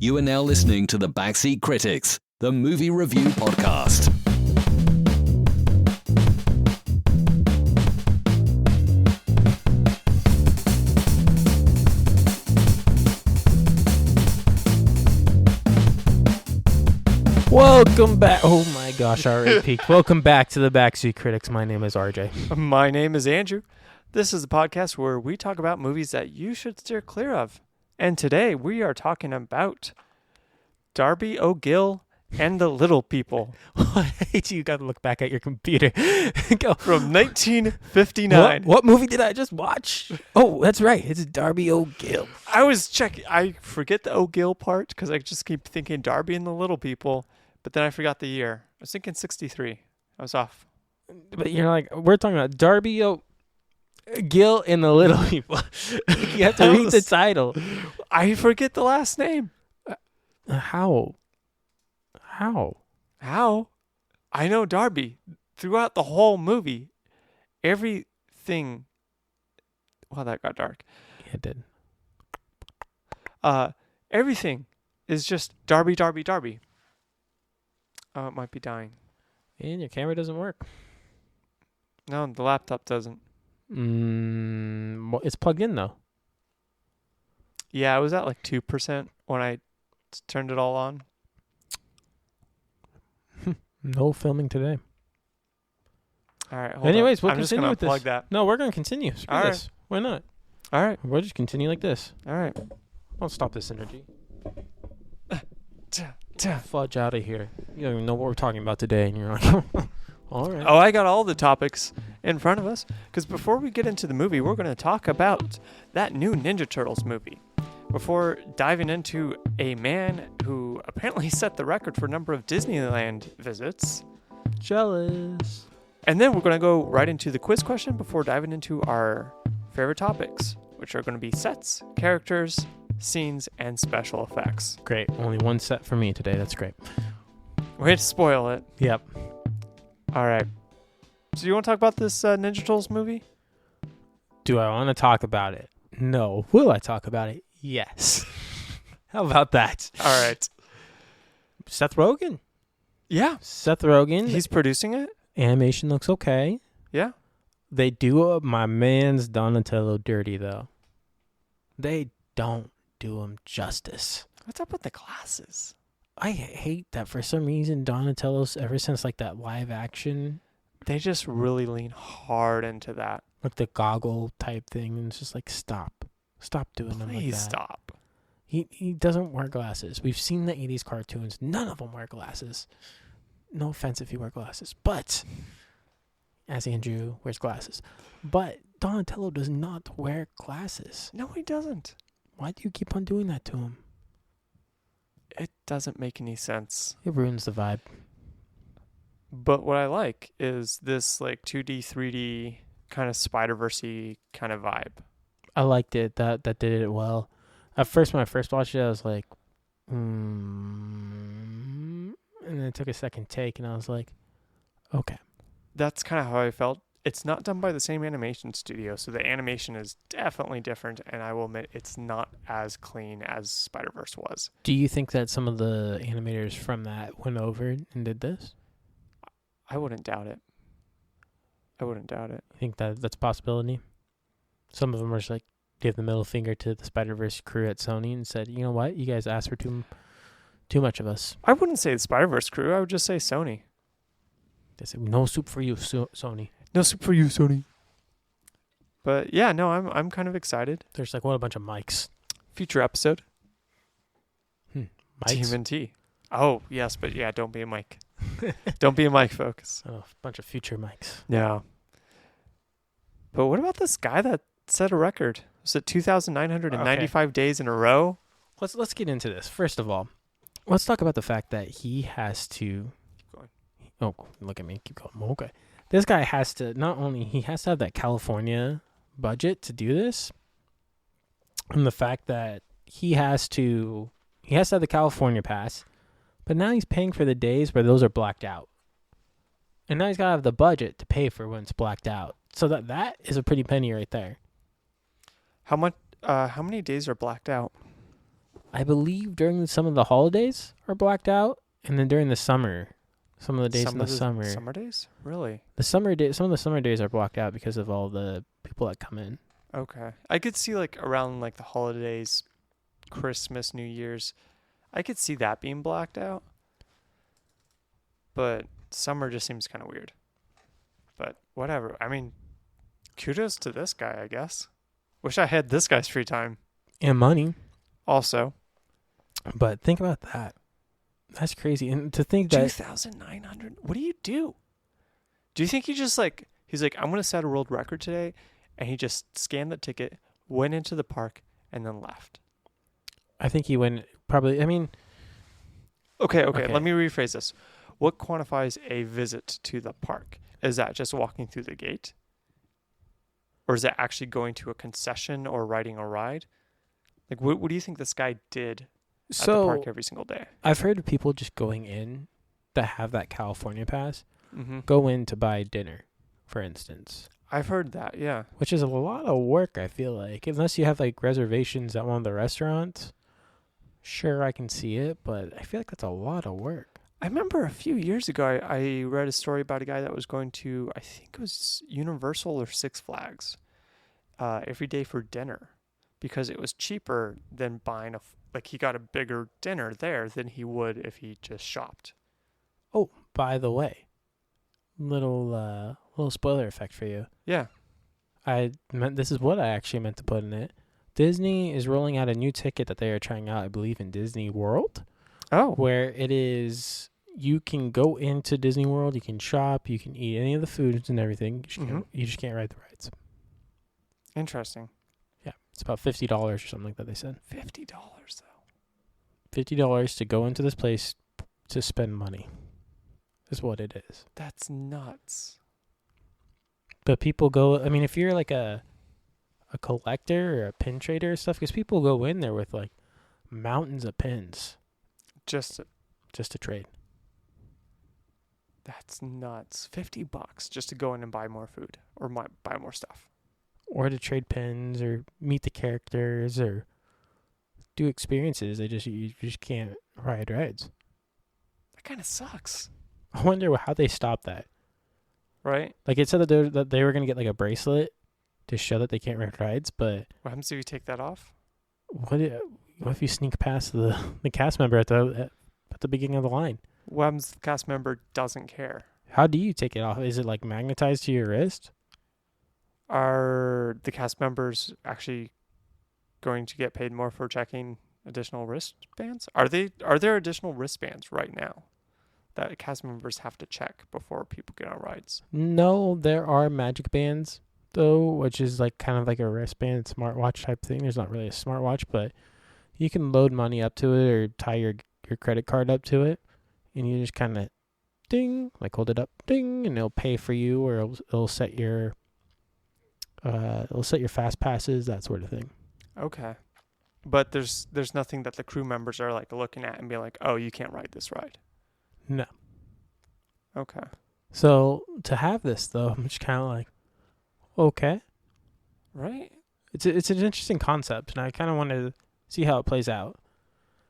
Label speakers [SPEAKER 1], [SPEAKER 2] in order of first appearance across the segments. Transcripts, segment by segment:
[SPEAKER 1] You are now listening to The Backseat Critics, the movie review podcast.
[SPEAKER 2] Welcome back. Oh my gosh, I already peaked. Welcome back to The Backseat Critics. My name is RJ.
[SPEAKER 3] My name is Andrew. This is the podcast where we talk about movies that you should steer clear of. And today we are talking about Darby O'Gill and the Little People.
[SPEAKER 2] You got to look back at your computer. Go.
[SPEAKER 3] From 1959.
[SPEAKER 2] What movie did I just watch? Oh, that's right. It's Darby O'Gill.
[SPEAKER 3] I was checking. I forget the O'Gill part because I just keep thinking Darby and the Little People. But then I forgot the year. I was thinking 63. I was off.
[SPEAKER 2] But you're like, we're talking about Darby O'Gill and the Little People. You have to read the title.
[SPEAKER 3] I forget the last name.
[SPEAKER 2] How?
[SPEAKER 3] I know Darby. Throughout the whole movie, everything... Wow, that got dark.
[SPEAKER 2] Yeah, it did.
[SPEAKER 3] Everything is just Darby, Darby, Darby. Oh, it might be dying.
[SPEAKER 2] And your camera doesn't work.
[SPEAKER 3] No, the laptop doesn't.
[SPEAKER 2] It's plugged in, though.
[SPEAKER 3] Yeah, I was at like 2% when I turned it all on.
[SPEAKER 2] No filming today.
[SPEAKER 3] All right, hold
[SPEAKER 2] Anyways,
[SPEAKER 3] on.
[SPEAKER 2] we'll
[SPEAKER 3] I'm just
[SPEAKER 2] continue
[SPEAKER 3] gonna
[SPEAKER 2] with
[SPEAKER 3] unplug
[SPEAKER 2] this.
[SPEAKER 3] that.
[SPEAKER 2] No, we're going to continue. Screw
[SPEAKER 3] All
[SPEAKER 2] this. Why not?
[SPEAKER 3] All right.
[SPEAKER 2] We'll just continue like this.
[SPEAKER 3] All right.
[SPEAKER 2] I'll stop this energy. Fudge out of here. You don't even know what we're talking about today, and you're like, all right.
[SPEAKER 3] Oh, I got all the topics in front of us. Because before we get into the movie, we're going to talk about that new Ninja Turtles movie. Before diving into a man who apparently set the record for number of Disneyland visits.
[SPEAKER 2] Jealous.
[SPEAKER 3] And then we're going to go right into the quiz question before diving into our favorite topics, which are going to be sets, characters, scenes, and special effects.
[SPEAKER 2] Great. Only one set for me today. That's great.
[SPEAKER 3] Way to spoil it.
[SPEAKER 2] Yep.
[SPEAKER 3] All right. So you want to talk about this Ninja Turtles movie?
[SPEAKER 2] Do I want to talk about it? No. Will I talk about it? Yes. How about that?
[SPEAKER 3] All right.
[SPEAKER 2] Seth Rogen.
[SPEAKER 3] Yeah.
[SPEAKER 2] Seth Rogen.
[SPEAKER 3] He's producing it?
[SPEAKER 2] Animation looks okay.
[SPEAKER 3] Yeah.
[SPEAKER 2] They do my man's Donatello dirty, though. They don't do him justice.
[SPEAKER 3] What's up with the glasses?
[SPEAKER 2] I hate that for some reason Donatello's, ever since like that live action,
[SPEAKER 3] They just really lean hard into that.
[SPEAKER 2] like the goggle type thing, and it's just like, stop doing them like that.
[SPEAKER 3] Please stop.
[SPEAKER 2] He doesn't wear glasses. We've seen the 80s cartoons. None of them wear glasses. No offense if you wear glasses, but as Andrew wears glasses, but Donatello does not wear glasses.
[SPEAKER 3] No, he doesn't.
[SPEAKER 2] Why do you keep on doing that to him?
[SPEAKER 3] It doesn't make any sense.
[SPEAKER 2] It ruins the vibe.
[SPEAKER 3] But what I like is this like 2D, 3D kind of Spider-Verse-y kind of vibe.
[SPEAKER 2] I liked it. That did it well. At first, when I first watched it, I was like, and then it took a second take, and I was like, okay.
[SPEAKER 3] That's kind of how I felt. It's not done by the same animation studio, so the animation is definitely different, and I will admit it's not as clean as Spider-Verse was.
[SPEAKER 2] Do you think that some of the animators from that went over and did this?
[SPEAKER 3] I wouldn't doubt it.
[SPEAKER 2] You think that's a possibility? Some of them were just like, gave the middle finger to the Spider-Verse crew at Sony and said, you know what? You guys asked for too much of us.
[SPEAKER 3] I wouldn't say the Spider-Verse crew. I would just say Sony.
[SPEAKER 2] They said, no soup for you, Sony.
[SPEAKER 3] No soup for you, Sony. But yeah, no, I'm kind of excited.
[SPEAKER 2] There's like, what a bunch of mics.
[SPEAKER 3] Future episode.
[SPEAKER 2] Mics?
[SPEAKER 3] TMNT. Oh, yes, but yeah, don't be a mic. Don't be a mic, folks.
[SPEAKER 2] Oh, a bunch of future mics.
[SPEAKER 3] Yeah. But what about this guy that set a record? Was it 2,995 days in a row?
[SPEAKER 2] Let's get into this. First of all, let's talk about the fact that he has to...
[SPEAKER 3] Keep going.
[SPEAKER 2] Oh, look at me. Keep going. Okay. This guy has to, not only, he has to have that California budget to do this, and the fact that he has to have the California pass, but now he's paying for the days where those are blacked out. And now he's got to have the budget to pay for when it's blacked out. So that is a pretty penny right there.
[SPEAKER 3] How many days are blacked out?
[SPEAKER 2] I believe during some of the holidays are blacked out, and then during the summer, some of the days in the summer.
[SPEAKER 3] Summer days? Really?
[SPEAKER 2] Some of the summer days are blocked out because of all the people that come in.
[SPEAKER 3] Okay. I could see like around like the holidays, Christmas, New Year's. I could see that being blacked out. But summer just seems kind of weird. But whatever. I mean, kudos to this guy, I guess. Wish I had this guy's free time.
[SPEAKER 2] And money.
[SPEAKER 3] Also.
[SPEAKER 2] But think about that. That's crazy. And to think that
[SPEAKER 3] 2,900. What do you do? Do you think he just like, he's like, I'm going to set a world record today. And he just scanned the ticket, went into the park, and then left.
[SPEAKER 2] I think he went probably, I mean.
[SPEAKER 3] Okay. Let me rephrase this. What quantifies a visit to the park? Is that just walking through the gate? Or is that actually going to a concession or riding a ride? Like, what do you think this guy did at the park every single day?
[SPEAKER 2] I've heard of people just going in that have that California pass,
[SPEAKER 3] Mm-hmm.
[SPEAKER 2] go in to buy dinner, for instance.
[SPEAKER 3] I've heard that, yeah.
[SPEAKER 2] Which is a lot of work, I feel like. Unless you have, like, reservations at one of the restaurants, sure, I can see it, but I feel like that's a lot of work.
[SPEAKER 3] I remember a few years ago, I read a story about a guy that was going to, I think it was Universal or Six Flags, every day for dinner, because it was cheaper than buying he got a bigger dinner there than he would if he just shopped.
[SPEAKER 2] Oh, by the way, little spoiler effect for you.
[SPEAKER 3] Yeah.
[SPEAKER 2] This is what I actually meant to put in it. Disney is rolling out a new ticket that they are trying out, I believe, in Disney World.
[SPEAKER 3] Oh.
[SPEAKER 2] Where it is, you can go into Disney World, you can shop, you can eat any of the foods and everything. You just can't ride the rides.
[SPEAKER 3] Interesting.
[SPEAKER 2] Yeah, it's about $50 or something like that, they said.
[SPEAKER 3] $50 though.
[SPEAKER 2] $50 to go into this place to spend money is what it is.
[SPEAKER 3] That's nuts.
[SPEAKER 2] But people go, I mean, if you're like a collector or a pin trader or stuff, because people go in there with like mountains of pins. Just to trade.
[SPEAKER 3] That's nuts. $50 just to go in and buy more food or buy more stuff.
[SPEAKER 2] Or to trade pins or meet the characters or do experiences. You just can't ride rides.
[SPEAKER 3] That kind of sucks.
[SPEAKER 2] I wonder how they stopped that.
[SPEAKER 3] Right?
[SPEAKER 2] Like it said that they were going to get like a bracelet to show that they can't ride rides, but
[SPEAKER 3] what happens if you take that off?
[SPEAKER 2] What if you sneak past the cast member at the beginning of the line?
[SPEAKER 3] What happens if the cast member doesn't care?
[SPEAKER 2] How do you take it off? Is it like magnetized to your wrist?
[SPEAKER 3] Are the cast members actually going to get paid more for checking additional wristbands? Are there additional wristbands right now that cast members have to check before people get on rides?
[SPEAKER 2] No, there are magic bands though, which is like kind of like a wristband smartwatch type thing. There's not really a smartwatch, but you can load money up to it or tie your credit card up to it, and you just kind of ding, like hold it up, ding, and it'll pay for you, or it'll set your fast passes, that sort of thing.
[SPEAKER 3] Okay. But there's nothing that the crew members are like looking at and being like, "Oh, you can't ride this ride."
[SPEAKER 2] No.
[SPEAKER 3] Okay.
[SPEAKER 2] So to have this though, I'm just kind of like, okay.
[SPEAKER 3] Right?
[SPEAKER 2] It's an interesting concept, and I kind of want to see how it plays out.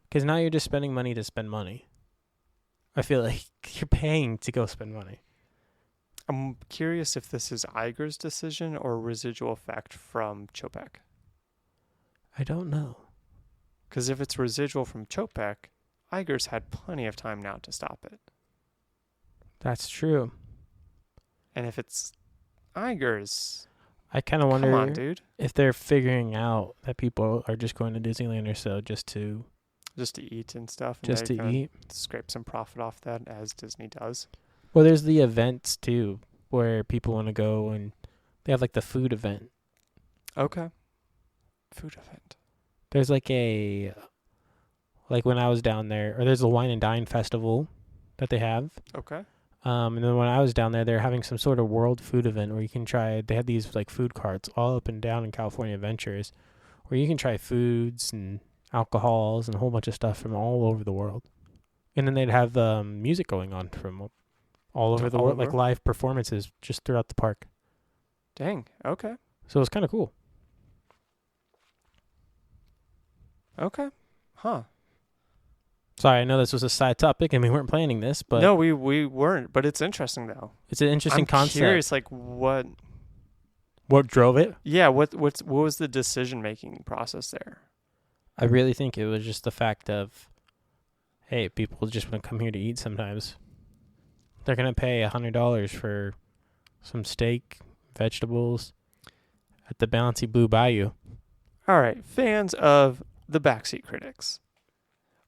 [SPEAKER 2] Because now you're just spending money to spend money. I feel like you're paying to go spend money.
[SPEAKER 3] I'm curious if this is Iger's decision or residual effect from Chopek.
[SPEAKER 2] I don't know.
[SPEAKER 3] Because if it's residual from Chopek, Iger's had plenty of time now to stop it.
[SPEAKER 2] That's true.
[SPEAKER 3] And if it's Iger's,
[SPEAKER 2] I kind of wonder
[SPEAKER 3] come on, dude.
[SPEAKER 2] If they're figuring out that people are just going to Disneyland or so just to
[SPEAKER 3] eat and stuff. And
[SPEAKER 2] just to eat.
[SPEAKER 3] Scrape some profit off that, as Disney does.
[SPEAKER 2] Well, there's the events too, where people want to go, and they have like the food event.
[SPEAKER 3] Okay. Food event.
[SPEAKER 2] There's like when I was down there, or there's a wine and dine festival that they have.
[SPEAKER 3] Okay.
[SPEAKER 2] And then when I was down there, they're having some sort of world food event where you can try. They had these like food carts all up and down in California Adventures, where you can try foods and alcohols and a whole bunch of stuff from all over the world. And then they'd have music going on from all over the world, like live performances just throughout the park.
[SPEAKER 3] Dang. Okay.
[SPEAKER 2] So it was kind of cool.
[SPEAKER 3] Okay. Huh.
[SPEAKER 2] Sorry, I know this was a side topic and we weren't planning this, but
[SPEAKER 3] No, we weren't. But it's interesting though.
[SPEAKER 2] it's an interesting
[SPEAKER 3] I'm
[SPEAKER 2] concept.
[SPEAKER 3] curious, like what?
[SPEAKER 2] What drove it?
[SPEAKER 3] Yeah. What was the decision making process there?
[SPEAKER 2] I really think it was just the fact of, hey, people just want to come here to eat sometimes. They're going to pay $100 for some steak, vegetables at the bouncy Blue Bayou.
[SPEAKER 3] All right, fans of the Backseat Critics,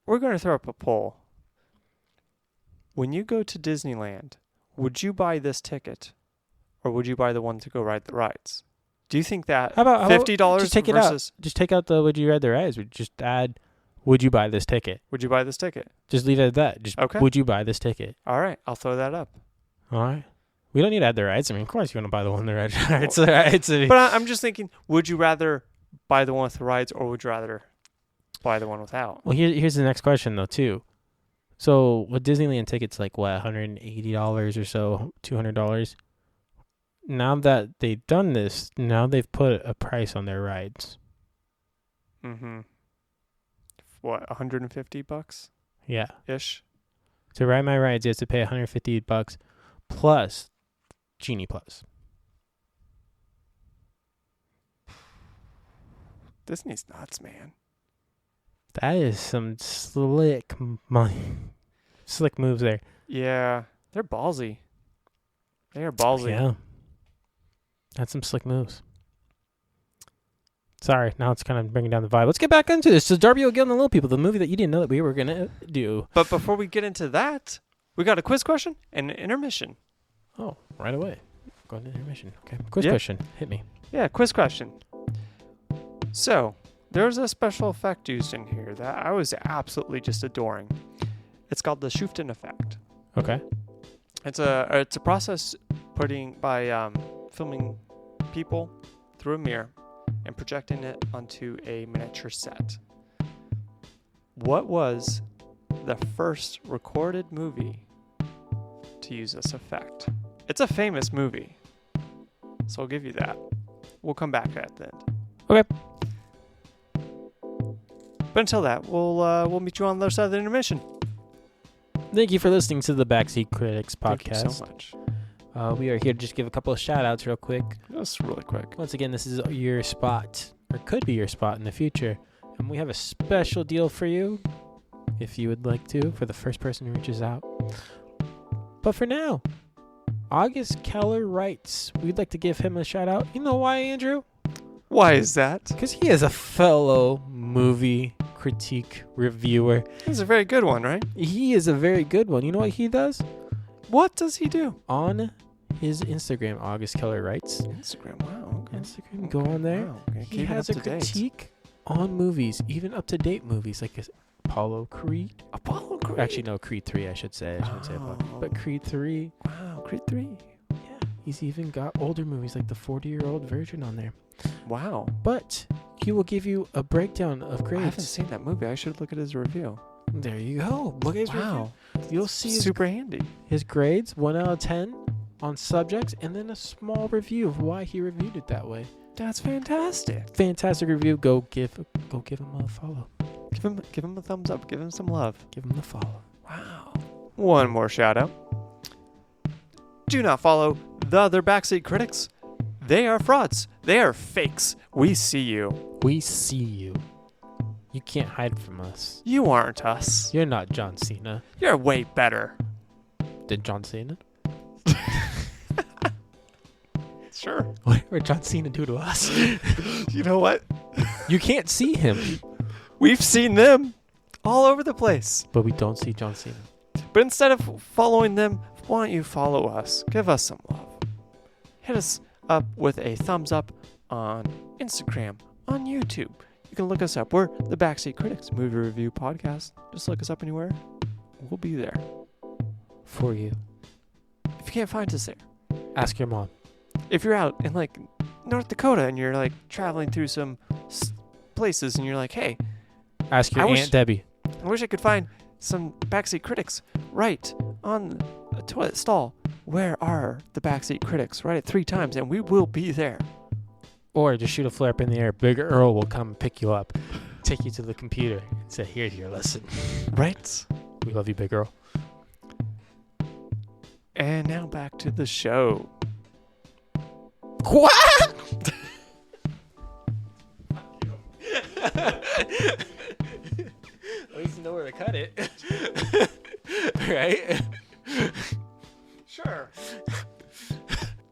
[SPEAKER 3] we're going to throw up a poll. When you go to Disneyland, would you buy this ticket, or would you buy the one to go ride the rides? Do you think that
[SPEAKER 2] How about
[SPEAKER 3] $50
[SPEAKER 2] just take
[SPEAKER 3] versus...
[SPEAKER 2] it out? Just take out the would you ride the rides. Would just add, would you buy this ticket?
[SPEAKER 3] Would you buy this ticket?
[SPEAKER 2] Just leave it at that. Just
[SPEAKER 3] Okay.
[SPEAKER 2] would you buy this ticket?
[SPEAKER 3] All right, I'll throw that up.
[SPEAKER 2] All right. We don't need to add the rides. I mean, of course you want to buy the one that rides. Rides.
[SPEAKER 3] But I'm just thinking, would you rather buy the one with the rides, or would you rather buy the one without?
[SPEAKER 2] Well, here's the next question, though, too. So, with Disneyland tickets, like, what, $180 or so, $200? Now that they've done this, now they've put a price on their rides.
[SPEAKER 3] Mm-hmm. What, $150
[SPEAKER 2] Yeah.
[SPEAKER 3] ish?
[SPEAKER 2] To ride my rides, you have to pay $150 plus Genie Plus.
[SPEAKER 3] Disney's nuts, man.
[SPEAKER 2] That is some slick money. Slick moves there.
[SPEAKER 3] Yeah, they're ballsy. They are ballsy.
[SPEAKER 2] Yeah. That's some slick moves. Sorry, now it's kind of bringing down the vibe. Let's get back into this. So Darby O'Gill and the Little People, the movie that you didn't know that we were going to do.
[SPEAKER 3] But before we get into that, we got a quiz question and an intermission.
[SPEAKER 2] Oh, right away. Going to intermission. Okay. Quiz
[SPEAKER 3] Yeah.
[SPEAKER 2] question. Hit me.
[SPEAKER 3] Yeah, quiz question. So, there's a special effect used in here that I was absolutely just adoring. It's called the Schuften effect.
[SPEAKER 2] Okay.
[SPEAKER 3] It's a process by filming people through a mirror and projecting it onto a miniature set. What was the first recorded movie to use this effect? It's a famous movie, so I'll give you that. We'll come back at the end.
[SPEAKER 2] Okay.
[SPEAKER 3] But until that, we'll meet you on the other side of the intermission.
[SPEAKER 2] Thank you for listening to the Backseat Critics podcast.
[SPEAKER 3] Thank you so much.
[SPEAKER 2] We are here to just give a couple of shout outs real quick.
[SPEAKER 3] Just really quick.
[SPEAKER 2] Once again, this is your spot, or could be your spot in the future. And we have a special deal for you, if you would like to, for the first person who reaches out. But for now, August Keller writes. We'd like to give him a shout out. You know why, Andrew?
[SPEAKER 3] Why is that?
[SPEAKER 2] Because he is a fellow movie critique reviewer.
[SPEAKER 3] It's a very good one, right?
[SPEAKER 2] He is a very good one. You know what he does?
[SPEAKER 3] What does he do?
[SPEAKER 2] On his Instagram, August Keller writes.
[SPEAKER 3] Instagram, wow. Okay.
[SPEAKER 2] Instagram, go on there.
[SPEAKER 3] Wow, okay.
[SPEAKER 2] He
[SPEAKER 3] Keep it
[SPEAKER 2] has a
[SPEAKER 3] up to date.
[SPEAKER 2] critique on movies, even up-to-date movies, like Apollo Creed.
[SPEAKER 3] Apollo Creed.
[SPEAKER 2] Actually, no, Creed 3, I should say. I shouldn't say Apollo.
[SPEAKER 3] Oh.
[SPEAKER 2] But Creed 3,
[SPEAKER 3] Wow, Creed 3.
[SPEAKER 2] yeah. He's even got older movies, like the 40-year-old version on there.
[SPEAKER 3] Wow.
[SPEAKER 2] But he will give you a breakdown of
[SPEAKER 3] I haven't
[SPEAKER 2] grades.
[SPEAKER 3] seen that movie. I should look at his review.
[SPEAKER 2] There you go. Look at his
[SPEAKER 3] Wow.
[SPEAKER 2] review. You'll see
[SPEAKER 3] Super handy.
[SPEAKER 2] his grades, 1 out of 10 on subjects, and then a small review of why he reviewed it that way.
[SPEAKER 3] That's fantastic.
[SPEAKER 2] Fantastic review. Go give him a follow.
[SPEAKER 3] Give him a thumbs up. Give him some love.
[SPEAKER 2] Give him the follow.
[SPEAKER 3] Wow. One more shout out. Do not follow the other Backseat Critics. They are frauds. They are fakes. We see you.
[SPEAKER 2] We see you. You can't hide from us.
[SPEAKER 3] You aren't us.
[SPEAKER 2] You're not John Cena.
[SPEAKER 3] You're way better.
[SPEAKER 2] Did John Cena?
[SPEAKER 3] Sure.
[SPEAKER 2] What did John Cena do to us?
[SPEAKER 3] You know what?
[SPEAKER 2] You can't see him.
[SPEAKER 3] We've seen them all over the place.
[SPEAKER 2] But we don't see John Cena.
[SPEAKER 3] But instead of following them, why don't you follow us? Give us some love. Hit us up with a thumbs up on Instagram, on YouTube. You can look us up. We're the Backseat Critics Movie Review Podcast. Just look us up anywhere. We'll be there.
[SPEAKER 2] For you.
[SPEAKER 3] If you can't find us there,
[SPEAKER 2] Ask your mom.
[SPEAKER 3] if you're out in like North Dakota and you're like traveling through some places and you're like, hey,
[SPEAKER 2] Ask your
[SPEAKER 3] I
[SPEAKER 2] Aunt
[SPEAKER 3] wish-
[SPEAKER 2] Debbie.
[SPEAKER 3] I wish I could find some Backseat Critics right on a toilet stall. Where are the Backseat Critics? Write it 3 times and we will be there.
[SPEAKER 2] Or just shoot a flare up in the air. Big Earl will come pick you up. Take you to the computer and say, here's your lesson.
[SPEAKER 3] Right.
[SPEAKER 2] We love you, big girl.
[SPEAKER 3] And now back to the show.
[SPEAKER 2] What? At least you know where to cut it. Right?
[SPEAKER 3] Sure.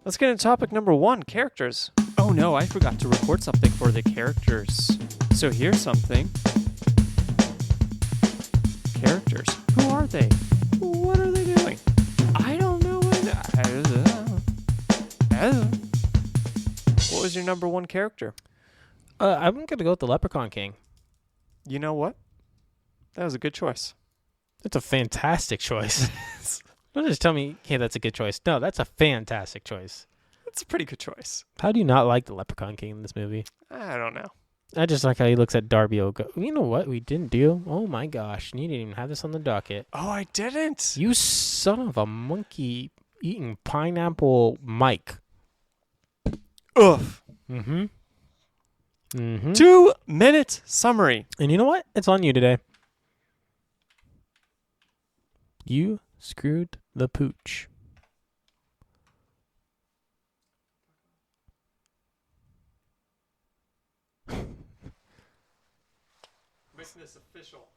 [SPEAKER 3] Let's get into topic number 1, characters. Oh no, I forgot to record something for the characters. So here's something. Characters. Who are they? What are they doing? I don't know. What was your number 1 character?
[SPEAKER 2] I'm going to go with the Leprechaun King.
[SPEAKER 3] You know what? That was a good choice.
[SPEAKER 2] That's a fantastic choice. Don't just tell me, hey, that's a good choice. No, that's a fantastic choice.
[SPEAKER 3] That's a pretty good choice.
[SPEAKER 2] How do you not like the Leprechaun King in this movie?
[SPEAKER 3] I don't know.
[SPEAKER 2] I just like how he looks at Darby O'Gill. You know what we didn't do? Oh my gosh, you didn't even have this on the docket.
[SPEAKER 3] Oh, I didn't.
[SPEAKER 2] You son of a monkey eating pineapple Mike.
[SPEAKER 3] Ugh.
[SPEAKER 2] Mm-hmm. Mm-hmm.
[SPEAKER 3] 2-minute summary.
[SPEAKER 2] And you know what? It's on you today. You screwed the pooch.
[SPEAKER 3] Business official.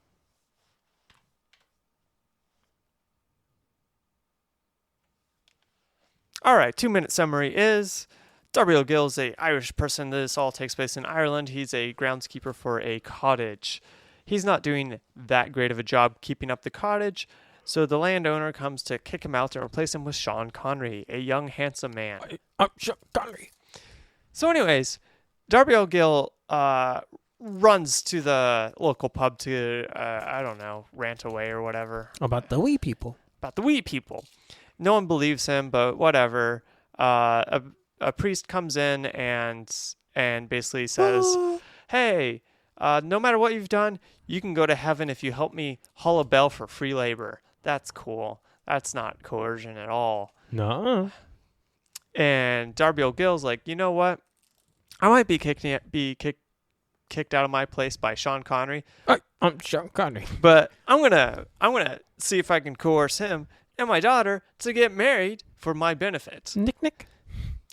[SPEAKER 3] All right, 2-minute summary is Darby O'Gill is a Irish person. This all takes place in Ireland. He's a groundskeeper for a cottage. He's not doing that great of a job keeping up the cottage, so the landowner comes to kick him out and replace him with Sean Connery, a young, handsome man.
[SPEAKER 2] I'm Sean Connery.
[SPEAKER 3] So anyways, Darby O'Gill runs to the local pub to, I don't know, rant away or whatever.
[SPEAKER 2] About the wee people.
[SPEAKER 3] About the wee people. No one believes him, but whatever. A priest comes in and basically says, hey, no matter what you've done, you can go to heaven if you help me haul a bell for free labor. That's cool. That's not coercion at all.
[SPEAKER 2] No.
[SPEAKER 3] And Darby O'Gill's like, you know what? I might be kicked out of my place by Sean Connery.
[SPEAKER 2] I'm Sean Connery.
[SPEAKER 3] But I'm gonna see if I can coerce him and my daughter to get married for my benefit.
[SPEAKER 2] Nick.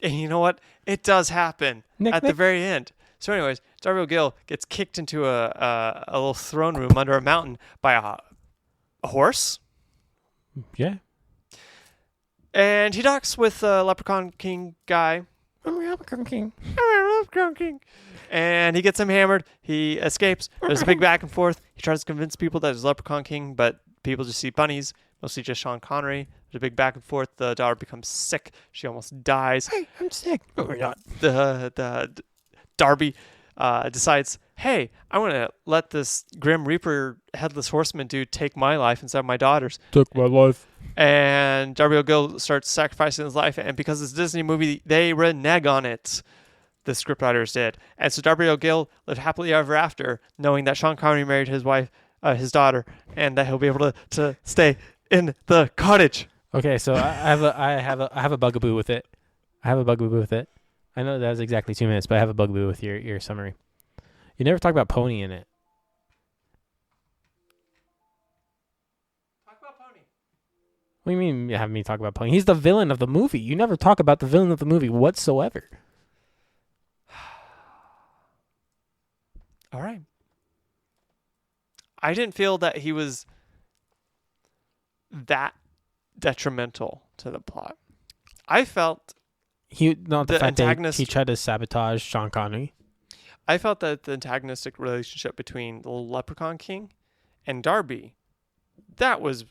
[SPEAKER 3] And you know what? It does happen at the very end. So anyways, Darby O'Gill gets kicked into a little throne room under a mountain by a horse.
[SPEAKER 2] Yeah.
[SPEAKER 3] And he docks with the Leprechaun King guy.
[SPEAKER 2] I'm a Leprechaun King.
[SPEAKER 3] And he gets him hammered. He escapes. There's a big back and forth. He tries to convince people that he's Leprechaun King, but people just see bunnies, mostly just Sean Connery. There's a big back and forth. The daughter becomes sick. She almost dies.
[SPEAKER 2] Hey, I'm sick. No, we're not.
[SPEAKER 3] The Darby decides, hey, I want to let this Grim Reaper headless horseman dude take my life instead of my daughter's.
[SPEAKER 2] Took my life.
[SPEAKER 3] And Darby O'Gill starts sacrificing his life, and because it's a Disney movie, they renege on it. The scriptwriters did. And so Darby O'Gill lived happily ever after, knowing that Sean Connery married his wife, his daughter, and that he'll be able to stay in the cottage.
[SPEAKER 2] Okay, so I have a bugaboo with it. I know that was exactly 2 minutes, but I have a bugaboo with your summary. You never talk about Pony in it.
[SPEAKER 3] Talk about Pony.
[SPEAKER 2] What do you mean you have me talk about Pony? He's the villain of the movie. You never talk about the villain of the movie whatsoever.
[SPEAKER 3] All right. I didn't feel that he was that detrimental to the plot. I felt
[SPEAKER 2] The fact that
[SPEAKER 3] antagonist.
[SPEAKER 2] he tried to sabotage Sean Connery.
[SPEAKER 3] I felt that the antagonistic relationship between the Leprechaun King and Darby, that was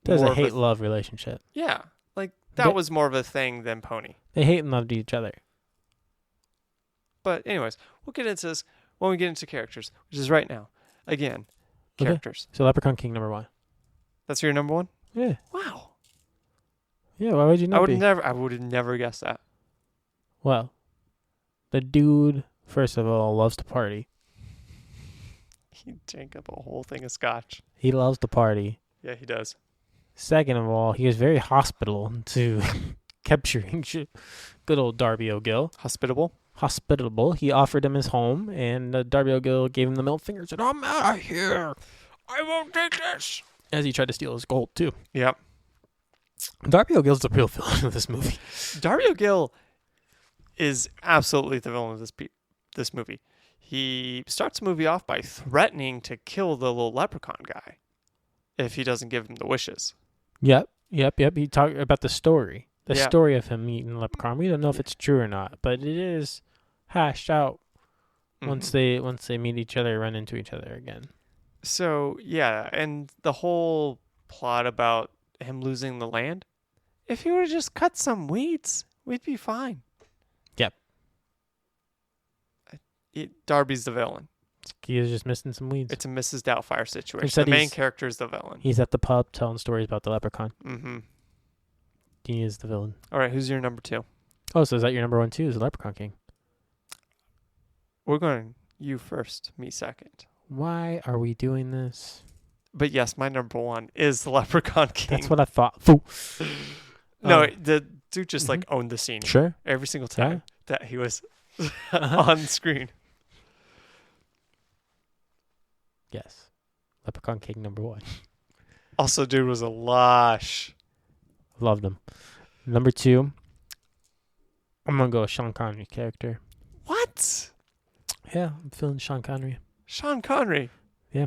[SPEAKER 2] There's
[SPEAKER 3] more
[SPEAKER 2] a
[SPEAKER 3] of
[SPEAKER 2] hate-love relationship.
[SPEAKER 3] yeah, like that was more of a thing than Pony.
[SPEAKER 2] They hate and love each other.
[SPEAKER 3] But anyways, we'll get into this when we get into characters, which is right now. Again,
[SPEAKER 2] Okay.
[SPEAKER 3] characters.
[SPEAKER 2] So Leprechaun King number 1.
[SPEAKER 3] That's your number 1?
[SPEAKER 2] Yeah.
[SPEAKER 3] Wow.
[SPEAKER 2] Yeah, why would you not be?
[SPEAKER 3] I would have never guessed that.
[SPEAKER 2] Well, the dude, first of all, loves to party.
[SPEAKER 3] He drank up a whole thing of scotch.
[SPEAKER 2] He loves to party.
[SPEAKER 3] Yeah, he does.
[SPEAKER 2] Second of all, he was very hospitable to capturing good old Darby O'Gill.
[SPEAKER 3] Hospitable.
[SPEAKER 2] hospitable. He offered him his home, and Darby O'Gill gave him the middle finger and said, "I'm out of here. I won't take this." As he tried to steal his gold, too.
[SPEAKER 3] Yep.
[SPEAKER 2] Darby O'Gill's the real villain of this movie.
[SPEAKER 3] Darby O'Gill is absolutely the villain of this movie. He starts the movie off by threatening to kill the little leprechaun guy if he doesn't give him the wishes.
[SPEAKER 2] Yep. He talked about the story. The
[SPEAKER 3] Yeah.
[SPEAKER 2] story of him meeting the leprechaun. We don't know if it's true or not, but it is hashed out once they meet each other, run into each other again.
[SPEAKER 3] So, yeah, and the whole plot about him losing the land, if he would have just cut some weeds, we'd be fine.
[SPEAKER 2] Yep.
[SPEAKER 3] Darby's the villain.
[SPEAKER 2] He was just missing some weeds.
[SPEAKER 3] It's a Mrs. Doubtfire situation.
[SPEAKER 2] Instead
[SPEAKER 3] The main
[SPEAKER 2] he's-
[SPEAKER 3] character is the villain.
[SPEAKER 2] He's at the pub telling stories about the leprechaun.
[SPEAKER 3] Mm-hmm.
[SPEAKER 2] He is the villain.
[SPEAKER 3] All right, who's your number 2?
[SPEAKER 2] Oh, so is that your number 1 too? Is the Leprechaun King?
[SPEAKER 3] We're going you first, me second.
[SPEAKER 2] Why are we doing this?
[SPEAKER 3] But yes, my number 1 is the Leprechaun King.
[SPEAKER 2] That's what I thought. Foo.
[SPEAKER 3] No, the dude just like owned the scene
[SPEAKER 2] Sure.
[SPEAKER 3] every single time that he was on screen.
[SPEAKER 2] Yes. Leprechaun King number 1.
[SPEAKER 3] Also, dude was a lush.
[SPEAKER 2] Loved him. Number 2. I'm gonna go with Sean Connery character.
[SPEAKER 3] What?
[SPEAKER 2] Yeah, I'm feeling Sean Connery.
[SPEAKER 3] Sean Connery.
[SPEAKER 2] Yeah.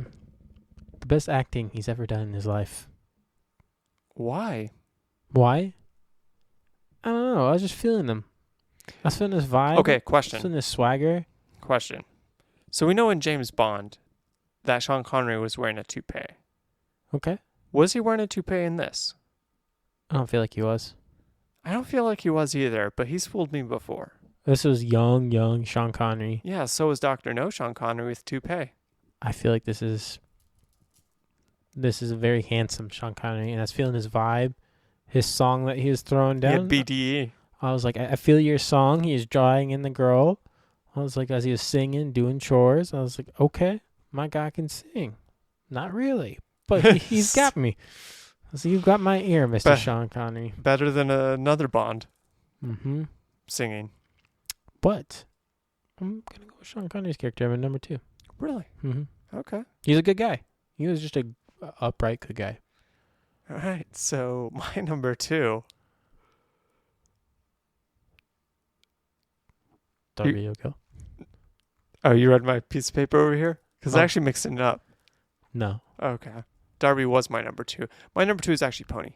[SPEAKER 2] The best acting he's ever done in his life.
[SPEAKER 3] Why?
[SPEAKER 2] Why? I don't know. I was just feeling him. I was feeling his vibe.
[SPEAKER 3] Okay,
[SPEAKER 2] I was
[SPEAKER 3] question.
[SPEAKER 2] feeling his swagger.
[SPEAKER 3] Question. So we know in James Bond that Sean Connery was wearing a toupee.
[SPEAKER 2] Okay.
[SPEAKER 3] Was he wearing a toupee in this?
[SPEAKER 2] I don't feel like he was.
[SPEAKER 3] I don't feel like he was either, but he's fooled me before.
[SPEAKER 2] This was young Sean Connery.
[SPEAKER 3] Yeah, so was Dr. No Sean Connery with toupee.
[SPEAKER 2] I feel like this is a very handsome Sean Connery, and I was feeling his vibe, his song that he was throwing
[SPEAKER 3] Yeah,
[SPEAKER 2] down.
[SPEAKER 3] BDE.
[SPEAKER 2] I was like, I feel your song. He is drawing in the girl. I was like, as he was singing, doing chores, I was like, okay, my guy can sing. Not really, but he's got me. So you've got my ear, Mr. Sean Connery.
[SPEAKER 3] Better than another Bond
[SPEAKER 2] Mm-hmm.
[SPEAKER 3] singing.
[SPEAKER 2] But I'm going to go with Sean Connery's character at number 2.
[SPEAKER 3] Really?
[SPEAKER 2] Mm-hmm.
[SPEAKER 3] Okay.
[SPEAKER 2] He's a good guy. He was just a upright good guy.
[SPEAKER 3] All right. So my number 2.
[SPEAKER 2] Darby O'Gill.
[SPEAKER 3] Oh, you read my piece of paper over here? Because I
[SPEAKER 2] Oh.
[SPEAKER 3] actually mixed it up.
[SPEAKER 2] No.
[SPEAKER 3] Okay. Darby was my number 2. My number 2 is actually Pony.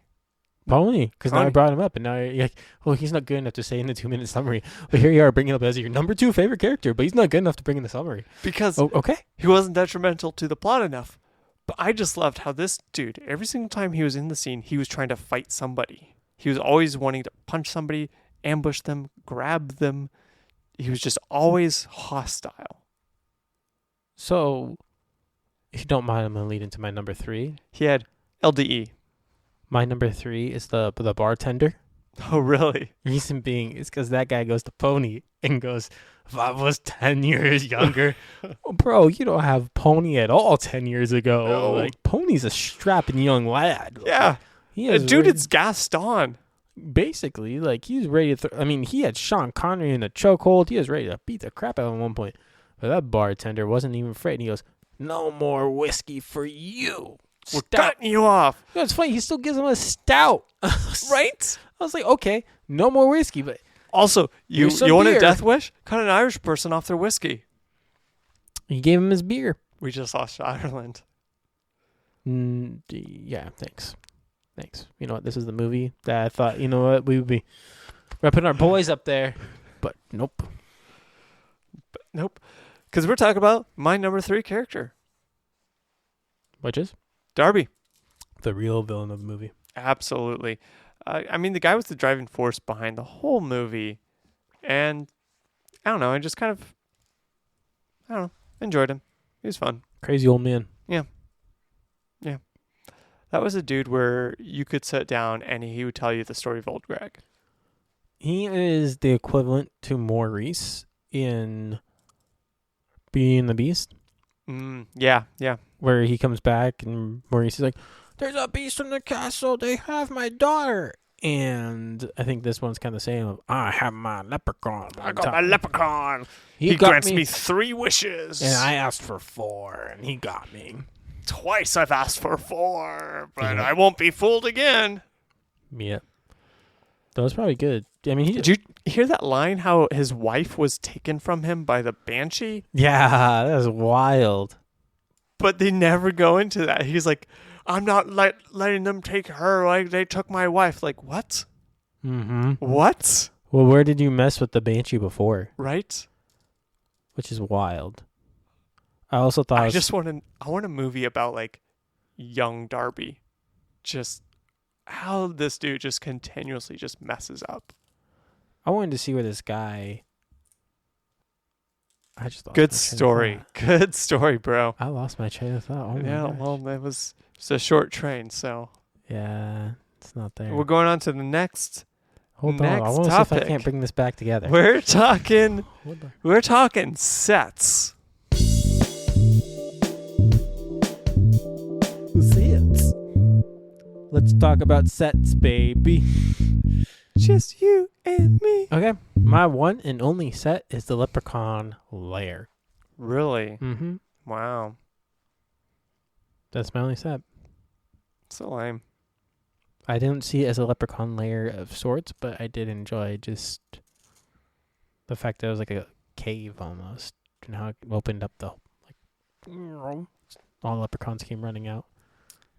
[SPEAKER 2] Pony, because now I
[SPEAKER 3] Pony.
[SPEAKER 2] brought him up, and now you're like, well, he's not good enough to say in the 2-minute summary. But here you are bringing up as your number 2 favorite character, but he's not good enough to bring in the summary.
[SPEAKER 3] Because
[SPEAKER 2] Oh, okay.
[SPEAKER 3] he wasn't detrimental to the plot enough. But I just loved how this dude, every single time he was in the scene, he was trying to fight somebody. He was always wanting to punch somebody, ambush them, grab them. He was just always hostile.
[SPEAKER 2] So, if you don't mind, I'm going to lead into my number 3.
[SPEAKER 3] He had LDE.
[SPEAKER 2] My number 3 is the bartender.
[SPEAKER 3] Oh, really?
[SPEAKER 2] Reason being is because that guy goes to Pony and goes, if I was 10 years younger. Well, bro, you don't have Pony at all 10 years ago.
[SPEAKER 3] No.
[SPEAKER 2] Like, Pony's a strapping young lad. Like,
[SPEAKER 3] Yeah.
[SPEAKER 2] he is
[SPEAKER 3] Dude,
[SPEAKER 2] ready-
[SPEAKER 3] it's Gaston.
[SPEAKER 2] basically, like, he's ready to he had Sean Connery in a chokehold. He was ready to beat the crap out of him at one point. But that bartender wasn't even afraid. And he goes, no more whiskey for you.
[SPEAKER 3] We're
[SPEAKER 2] Stout.
[SPEAKER 3] cutting you off.
[SPEAKER 2] You know, it's funny. He still gives him a stout.
[SPEAKER 3] Right?
[SPEAKER 2] I was like, okay, no more whiskey. But
[SPEAKER 3] Also, you
[SPEAKER 2] Here's some
[SPEAKER 3] want a
[SPEAKER 2] beer.
[SPEAKER 3] death wish? Cut an Irish person off their whiskey.
[SPEAKER 2] he gave him his beer.
[SPEAKER 3] We just lost Ireland.
[SPEAKER 2] Yeah, thanks. You know what? This is the movie that I thought, you know what, we would be repping our boys up there. But nope.
[SPEAKER 3] Nope. Because we're talking about my number 3 character,
[SPEAKER 2] Which is?
[SPEAKER 3] Darby.
[SPEAKER 2] The real villain of the movie.
[SPEAKER 3] Absolutely. I mean, the guy was the driving force behind the whole movie. And I don't know. I just kind of, enjoyed him. He was fun.
[SPEAKER 2] Crazy old man.
[SPEAKER 3] That was a dude where you could sit down and he would tell you the story of Old Greg.
[SPEAKER 2] He is the equivalent to Maurice in Beauty and the Beast,
[SPEAKER 3] Yeah.
[SPEAKER 2] where he comes back and Maurice is like, there's a beast in the castle. They have my daughter. And I think this one's kind of the same. I have my leprechaun.
[SPEAKER 3] I got my leprechaun. He
[SPEAKER 2] got
[SPEAKER 3] grants me 3 wishes.
[SPEAKER 2] And I asked for 4, and he got me.
[SPEAKER 3] Twice I've asked for 4, but
[SPEAKER 2] Yeah.
[SPEAKER 3] I won't be fooled again.
[SPEAKER 2] Yeah. That was probably good. I mean,
[SPEAKER 3] Did you hear that line, how his wife was taken from him by the banshee?
[SPEAKER 2] Yeah, that was wild.
[SPEAKER 3] But they never go into that. He's like, I'm not letting them take her like they took my wife. Like, what?
[SPEAKER 2] Mm-hmm.
[SPEAKER 3] What?
[SPEAKER 2] Well, where did you mess with the banshee before?
[SPEAKER 3] Right?
[SPEAKER 2] Which is wild. I also thought
[SPEAKER 3] I want a movie about like young Darby. Just how this dude just continuously just messes up.
[SPEAKER 2] I wanted to see where this guy. I just lost
[SPEAKER 3] Good
[SPEAKER 2] my train of
[SPEAKER 3] story.
[SPEAKER 2] thought.
[SPEAKER 3] Good story, bro.
[SPEAKER 2] I lost my train of thought. Oh my
[SPEAKER 3] Yeah,
[SPEAKER 2] gosh.
[SPEAKER 3] well, it was it's a short train, so
[SPEAKER 2] Yeah, it's not there.
[SPEAKER 3] we're going on to the next.
[SPEAKER 2] Hold on, I
[SPEAKER 3] next
[SPEAKER 2] want to see if I
[SPEAKER 3] topic.
[SPEAKER 2] can't bring this back together.
[SPEAKER 3] We're talking
[SPEAKER 2] Hold on.
[SPEAKER 3] sets.
[SPEAKER 2] Sets. Let's talk about sets, baby.
[SPEAKER 3] Just you and me.
[SPEAKER 2] Okay, my one and only set is the Leprechaun Lair.
[SPEAKER 3] Really?
[SPEAKER 2] Mm-hmm.
[SPEAKER 3] Wow.
[SPEAKER 2] That's my only set.
[SPEAKER 3] So lame.
[SPEAKER 2] I didn't see it as a Leprechaun Lair of sorts, but I did enjoy just the fact that it was like a cave almost, and how it opened up all the leprechauns came running out.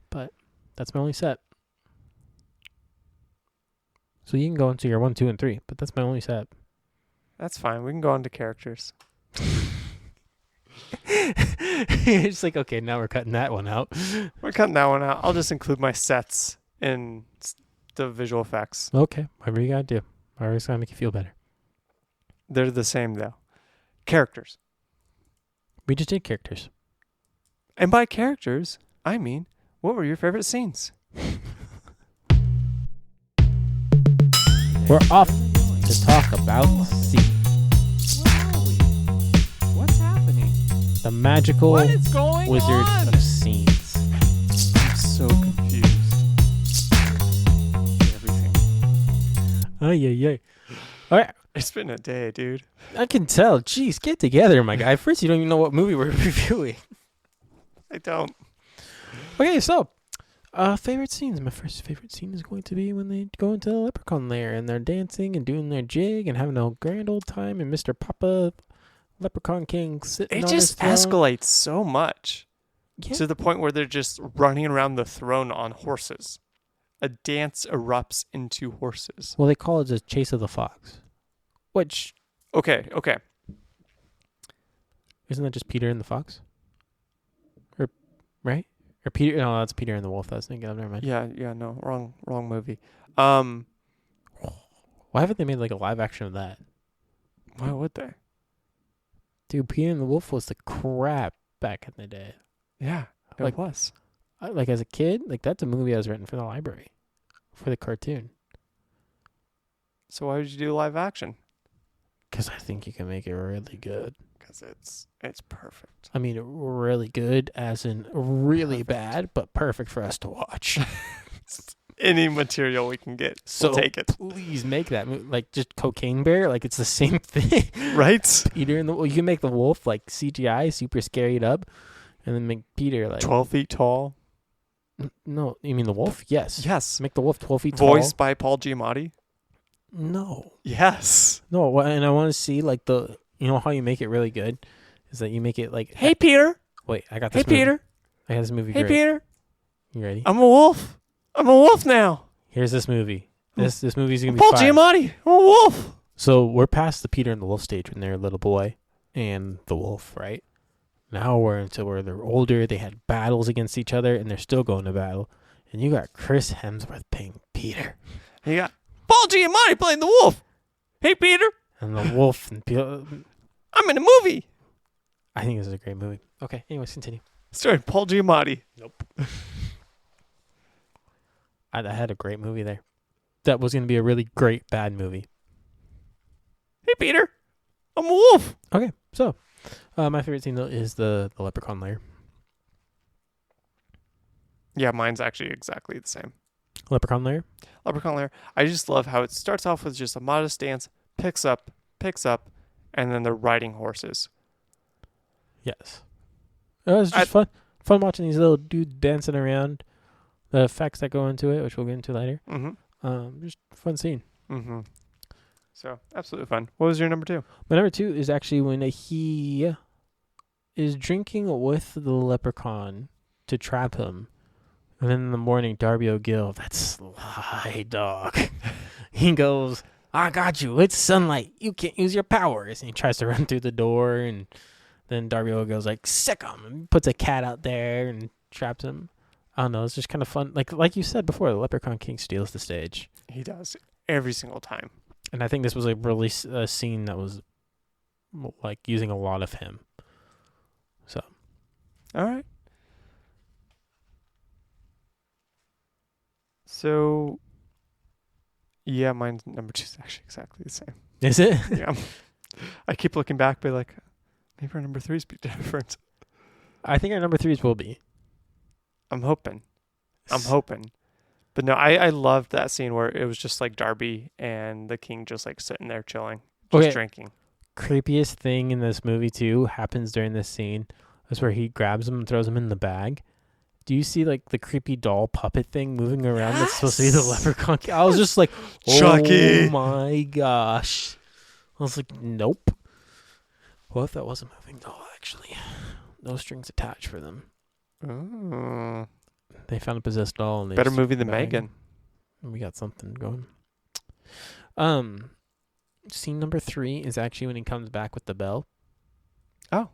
[SPEAKER 2] But that's my only set. So you can go into your 1, 2, and 3, but that's my only set.
[SPEAKER 3] That's fine. We can go on to characters.
[SPEAKER 2] It's like, okay, now we're cutting that one out.
[SPEAKER 3] We're cutting that one out. I'll just include my sets in the visual effects.
[SPEAKER 2] Okay, whatever you gotta do. I always gotta make you feel better.
[SPEAKER 3] They're the same though. Characters.
[SPEAKER 2] We just did characters.
[SPEAKER 3] And by characters, I mean, what were your favorite scenes?
[SPEAKER 2] We're off to talk about scenes.
[SPEAKER 3] What's happening?
[SPEAKER 2] The magical
[SPEAKER 3] What is going
[SPEAKER 2] wizards
[SPEAKER 3] on?
[SPEAKER 2] of scenes.
[SPEAKER 3] I'm so confused. Everything.
[SPEAKER 2] Ay. All right,
[SPEAKER 3] It's been a day, dude.
[SPEAKER 2] I can tell. Jeez, get together, my guy. First, you don't even know what movie we're reviewing.
[SPEAKER 3] I don't.
[SPEAKER 2] Okay, so favorite scenes. My first favorite scene is going to be when they go into the leprechaun lair and they're dancing and doing their jig and having a grand old time, and Mr. Papa, Leprechaun King, sitting
[SPEAKER 3] It
[SPEAKER 2] on
[SPEAKER 3] just
[SPEAKER 2] his throne.
[SPEAKER 3] escalates so much
[SPEAKER 2] Yeah.
[SPEAKER 3] to the point where they're just running around the throne on horses. A dance erupts into horses.
[SPEAKER 2] Well, they call it the Chase of the Fox, which
[SPEAKER 3] Okay.
[SPEAKER 2] isn't that just Peter and the Fox? Or right? Or Peter? No, that's Peter and the Wolf. I was thinking of. Never mind.
[SPEAKER 3] Yeah, no, wrong movie.
[SPEAKER 2] Why haven't they made like a live action of that?
[SPEAKER 3] Why would they?
[SPEAKER 2] Dude, Peter and the Wolf was the crap back in the day.
[SPEAKER 3] Yeah, it
[SPEAKER 2] Like-
[SPEAKER 3] was.
[SPEAKER 2] Like as a kid, like that's a movie I was written for the library, for the cartoon.
[SPEAKER 3] So why would you do live action?
[SPEAKER 2] Because I think you can make it really good.
[SPEAKER 3] Because it's perfect.
[SPEAKER 2] I mean, really good as in really bad, but perfect for us to watch.
[SPEAKER 3] Any material we can get,
[SPEAKER 2] So
[SPEAKER 3] we'll take it.
[SPEAKER 2] please make that movie. Like just Cocaine Bear, like it's the same thing.
[SPEAKER 3] Right?
[SPEAKER 2] Peter and the Wolf. You can make the wolf like CGI, super scaried up, and then make Peter like
[SPEAKER 3] 12 feet tall.
[SPEAKER 2] No, you mean the wolf? Yes.
[SPEAKER 3] Yes.
[SPEAKER 2] Make the wolf 12 feet tall.
[SPEAKER 3] Voiced by Paul Giamatti.
[SPEAKER 2] No.
[SPEAKER 3] Yes.
[SPEAKER 2] No, and I want to see like the, you know how you make it really good is that you make it like,
[SPEAKER 3] Hey, Peter.
[SPEAKER 2] wait, I got this
[SPEAKER 3] Hey,
[SPEAKER 2] movie.
[SPEAKER 3] Peter.
[SPEAKER 2] I got this movie.
[SPEAKER 3] Hey,
[SPEAKER 2] great.
[SPEAKER 3] Peter.
[SPEAKER 2] You ready?
[SPEAKER 3] I'm a wolf. I'm a wolf now.
[SPEAKER 2] Here's this movie. This movie's gonna be
[SPEAKER 3] Paul
[SPEAKER 2] fire.
[SPEAKER 3] Giamatti. I'm a wolf.
[SPEAKER 2] So we're past the Peter and the Wolf stage when they're a little boy and the wolf, right? Now we're into where they're older. They had battles against each other, and they're still going to battle. And you got Chris Hemsworth playing Peter,
[SPEAKER 3] You got Paul Giamatti playing the wolf. Hey, Peter.
[SPEAKER 2] and the wolf. And
[SPEAKER 3] I'm in a movie.
[SPEAKER 2] I think this is a great movie. Okay, anyways, continue.
[SPEAKER 3] Starring Paul Giamatti.
[SPEAKER 2] Nope. I had a great movie there. That was going to be a really great bad movie.
[SPEAKER 3] Hey, Peter. I'm a wolf.
[SPEAKER 2] Okay, so my favorite scene though is the leprechaun lair.
[SPEAKER 3] Yeah, mine's actually exactly the same.
[SPEAKER 2] Leprechaun lair.
[SPEAKER 3] Leprechaun lair. I just love how it starts off with just a modest dance, picks up, and then they're riding horses.
[SPEAKER 2] Yes. It was just fun. Fun watching these little dudes dancing around. The effects that go into it, which we'll get into later.
[SPEAKER 3] Mm-hmm.
[SPEAKER 2] Just fun scene.
[SPEAKER 3] Mm-hmm. So, absolutely fun. What was your number 2?
[SPEAKER 2] My number 2 is actually when he is drinking with the leprechaun to trap him. And then in the morning, Darby O'Gill, that sly dog, he goes, I got you. It's sunlight. You can't use your powers. And he tries to run through the door. And then Darby O'Gill's like, sick him. And puts a cat out there and traps him. I don't know. It's just kind of fun. Like you said before, the Leprechaun King steals the stage.
[SPEAKER 3] He does. Every single time.
[SPEAKER 2] And I think this was a scene that was like using a lot of him. So.
[SPEAKER 3] All right. So, yeah, mine's number 2 is actually exactly the same.
[SPEAKER 2] Is it?
[SPEAKER 3] Yeah. I keep looking back, but like, maybe our number 3s be different.
[SPEAKER 2] I think our number 3s will be.
[SPEAKER 3] I'm hoping. But no, I loved that scene where it was just like Darby and the king just like sitting there chilling, just drinking.
[SPEAKER 2] Creepiest thing in this movie too happens during this scene is where he grabs him and throws him in the bag. Do you see like the creepy doll puppet thing moving around that's supposed to be the leprechaun? I was just like,
[SPEAKER 3] Chucky.
[SPEAKER 2] Oh my gosh. I was like, nope. What if that was a moving doll actually? No strings attached for them.
[SPEAKER 3] Oh.
[SPEAKER 2] They found a possessed doll. And
[SPEAKER 3] Better movie than Megan.
[SPEAKER 2] We got something going. Scene number 3 is actually when he comes back with the bell.
[SPEAKER 3] Oh.